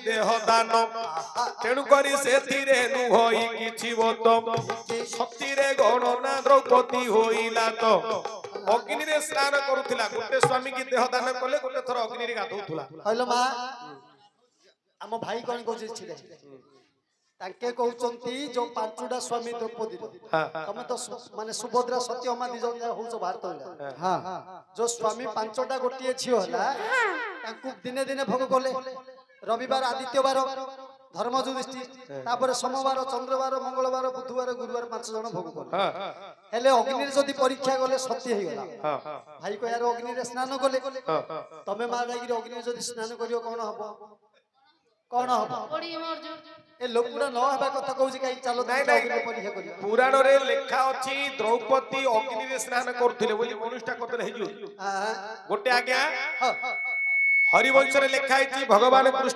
देह दान तेणु करी सेथिरे नुहई किछि बोतम शक्ति रे गणना द्रौपदी होइला तो अग्नि रे स्नान करूथिला गोटे स्वामी की देह दान कले गोटे थर अग्नि रे गाधौथुला कहलो मां हम भाई कोन कोछि छिले ताके कहउचंती जो पांचुडा स्वामी द्रौपदी तमे तो माने सुभद्रा सत्यमा दि जन होउछ भारत हां जो स्वामी पांचटा गोटिए छियो हला ताकू दिने दिने भोग कोले रविवार आदित्यवार धर्म जुदिष्टि तापर सोमवार चंद्रवार मंगलवार बुधवार गुरुवार 5 जन भोग कोले हेले अग्नि रे जदी परीक्षा गले सत्य हे गला भाई को यार अग्नि रे स्नान कोले तमे मा जाई रे अग्नि जदी स्नान करियो कोन हबो कोन हबो ओडी मोर जो ए लोकुडा न हबा कथा कहूची काई चलो अग्नि परीक्षा करियो पुराण रे लेखा अछि द्रौपदी अग्नि रे स्नान करथिले बोली मनुष्यटा कतले हेजु गोटे आज्ञा हरिवंश रे लेखा अछि भगवान कृष्ण